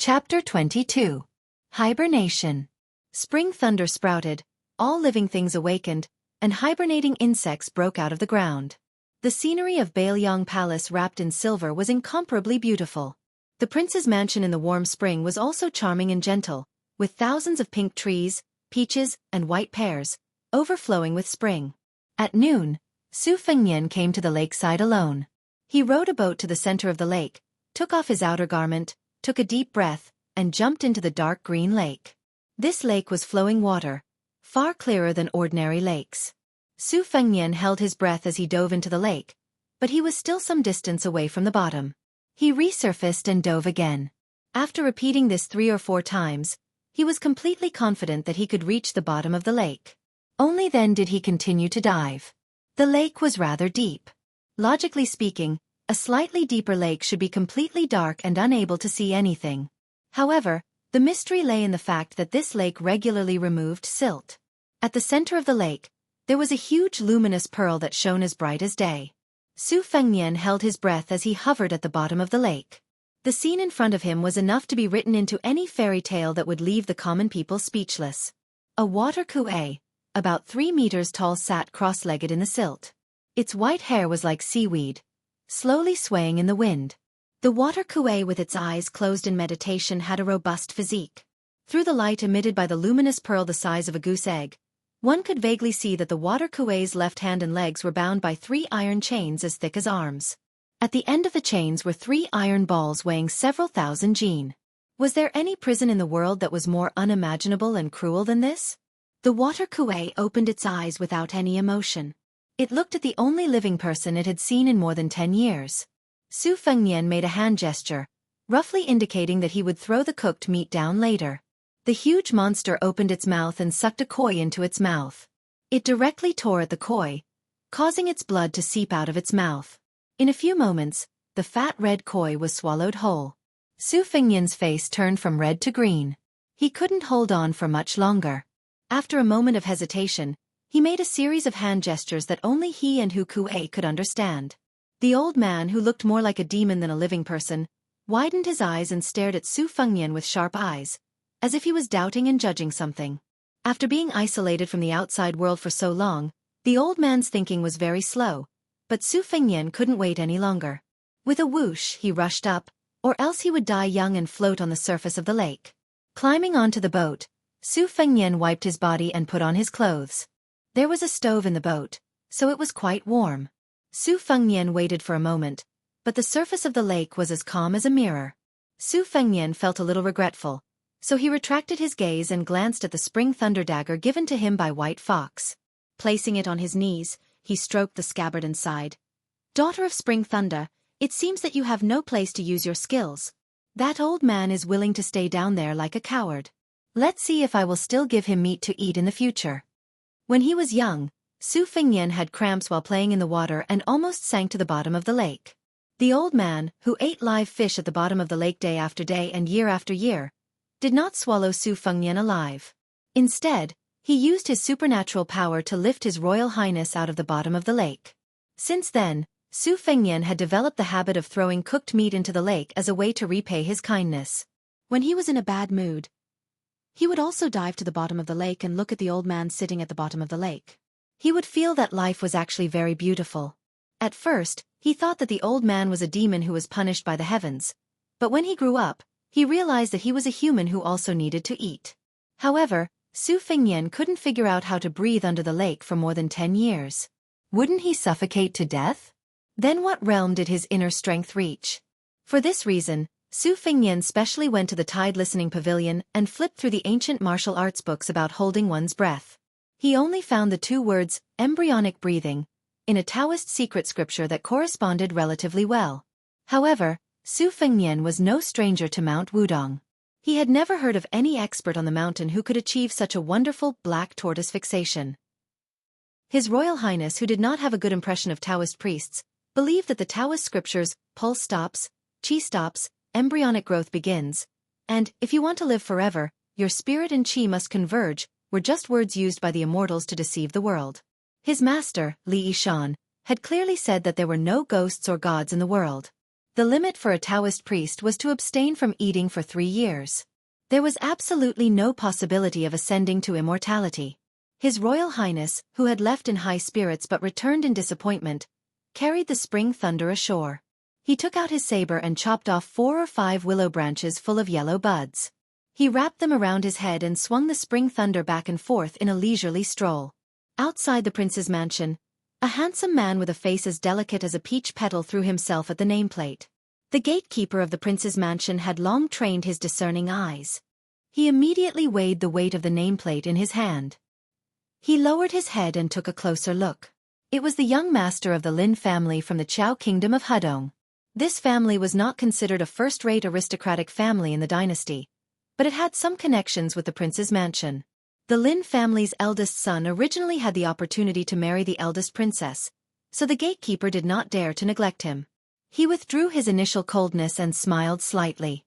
Chapter 22. Hibernation. Spring thunder sprouted, all living things awakened, and hibernating insects broke out of the ground. The scenery of Baelyong Palace wrapped in silver was incomparably beautiful. The prince's mansion in the warm spring was also charming and gentle, with thousands of pink trees, peaches, and white pears, overflowing with spring. At noon, Su Fengnian came to the lakeside alone. He rowed a boat to the center of the lake, took off his outer garment, took a deep breath, and jumped into the dark green lake. This lake was flowing water, far clearer than ordinary lakes. Su Fengnian held his breath as he dove into the lake, but he was still some distance away from the bottom. He resurfaced and dove again. After repeating this 3 or 4 times, he was completely confident that he could reach the bottom of the lake. Only then did he continue to dive. The lake was rather deep. Logically speaking, a slightly deeper lake should be completely dark and unable to see anything. However, the mystery lay in the fact that this lake regularly removed silt. At the center of the lake, there was a huge luminous pearl that shone as bright as day. Su Fengnian held his breath as he hovered at the bottom of the lake. The scene in front of him was enough to be written into any fairy tale that would leave the common people speechless. A water kuei, about 3 meters tall, sat cross-legged in the silt. Its white hair was like seaweed, slowly swaying in the wind. The water kuei, with its eyes closed in meditation, had a robust physique. Through the light emitted by the luminous pearl the size of a goose egg, one could vaguely see that the water kuei's left hand and legs were bound by 3 iron chains as thick as arms. At the end of the chains were 3 iron balls weighing several thousand jin. Was there any prison in the world that was more unimaginable and cruel than this? The water kuei opened its eyes without any emotion. It looked at the only living person it had seen in more than 10 years. Su Fengnian made a hand gesture, roughly indicating that he would throw the cooked meat down later. The huge monster opened its mouth and sucked a koi into its mouth. It directly tore at the koi, causing its blood to seep out of its mouth. In a few moments, the fat red koi was swallowed whole. Su Fengnian's face turned from red to green. He couldn't hold on for much longer. After a moment of hesitation, he made a series of hand gestures that only he and Hu Kuei could understand. The old man, who looked more like a demon than a living person, widened his eyes and stared at Su Fengnian with sharp eyes, as if he was doubting and judging something. After being isolated from the outside world for so long, the old man's thinking was very slow, but Su Fengnian couldn't wait any longer. With a whoosh, he rushed up, or else he would die young and float on the surface of the lake. Climbing onto the boat, Su Fengnian wiped his body and put on his clothes. There was a stove in the boat, so it was quite warm. Su Fengnian waited for a moment, but the surface of the lake was as calm as a mirror. Su Fengnian felt a little regretful, so he retracted his gaze and glanced at the spring thunder dagger given to him by White Fox. Placing it on his knees, he stroked the scabbard and sighed. "Daughter of Spring Thunder, it seems that you have no place to use your skills. That old man is willing to stay down there like a coward. Let's see if I will still give him meat to eat in the future." When he was young, Su Fengnian had cramps while playing in the water and almost sank to the bottom of the lake. The old man, who ate live fish at the bottom of the lake day after day and year after year, did not swallow Su Fengnian alive. Instead, he used his supernatural power to lift His Royal Highness out of the bottom of the lake. Since then, Su Fengnian had developed the habit of throwing cooked meat into the lake as a way to repay his kindness. When he was in a bad mood, he would also dive to the bottom of the lake and look at the old man sitting at the bottom of the lake. He would feel that life was actually very beautiful. At first, he thought that the old man was a demon who was punished by the heavens, but when he grew up, he realized that he was a human who also needed to eat. However, Su Fengnian couldn't figure out how to breathe under the lake for more than 10 years. Wouldn't he suffocate to death? Then what realm did his inner strength reach? For this reason, Su Fengnian specially went to the Tide Listening Pavilion and flipped through the ancient martial arts books about holding one's breath. He only found the 2 words, embryonic breathing, in a Taoist secret scripture that corresponded relatively well. However, Su Fengnian was no stranger to Mount Wudong. He had never heard of any expert on the mountain who could achieve such a wonderful black tortoise fixation. His Royal Highness, who did not have a good impression of Taoist priests, believed that the Taoist scriptures, pulse stops, qi stops, embryonic growth begins, and, if you want to live forever, your spirit and qi must converge, were just words used by the immortals to deceive the world. His master, Li Yishan, had clearly said that there were no ghosts or gods in the world. The limit for a Taoist priest was to abstain from eating for 3 years. There was absolutely no possibility of ascending to immortality. His Royal Highness, who had left in high spirits but returned in disappointment, carried the spring thunder ashore. He took out his saber and chopped off 4 or 5 willow branches full of yellow buds. He wrapped them around his head and swung the spring thunder back and forth in a leisurely stroll. Outside the prince's mansion, a handsome man with a face as delicate as a peach petal threw himself at the nameplate. The gatekeeper of the prince's mansion had long trained his discerning eyes. He immediately weighed the weight of the nameplate in his hand. He lowered his head and took a closer look. It was the young master of the Lin family from the Chao kingdom of Hedong. This family was not considered a first-rate aristocratic family in the dynasty, but it had some connections with the prince's mansion. The Lin family's eldest son originally had the opportunity to marry the eldest princess, so the gatekeeper did not dare to neglect him. He withdrew his initial coldness and smiled slightly.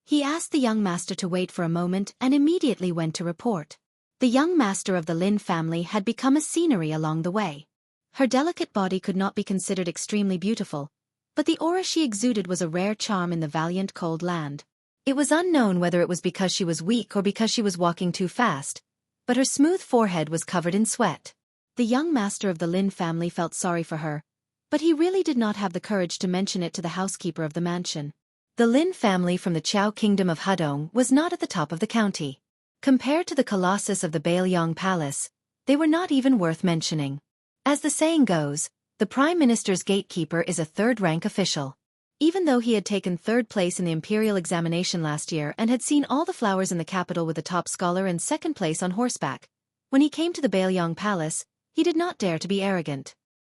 He asked the young master to wait for a moment and immediately went to report. The young master of the Lin family had become a scenery along the way. Her delicate body could not be considered extremely beautiful, but the aura she exuded was a rare charm in the valiant cold land. It was unknown whether it was because she was weak or because she was walking too fast, but her smooth forehead was covered in sweat. The young master of the Lin family felt sorry for her, but he really did not have the courage to mention it to the housekeeper of the mansion. The Lin family from the Chao kingdom of Hedong was not at the top of the county. Compared to the colossus of the Bailiang Palace, they were not even worth mentioning. As the saying goes, the Prime Minister's gatekeeper is a third-rank official. Even though he had taken 3rd place in the imperial examination last year and had seen all the flowers in the capital with the top scholar and 2nd place on horseback, when he came to the Bailiang Palace, he did not dare to be arrogant.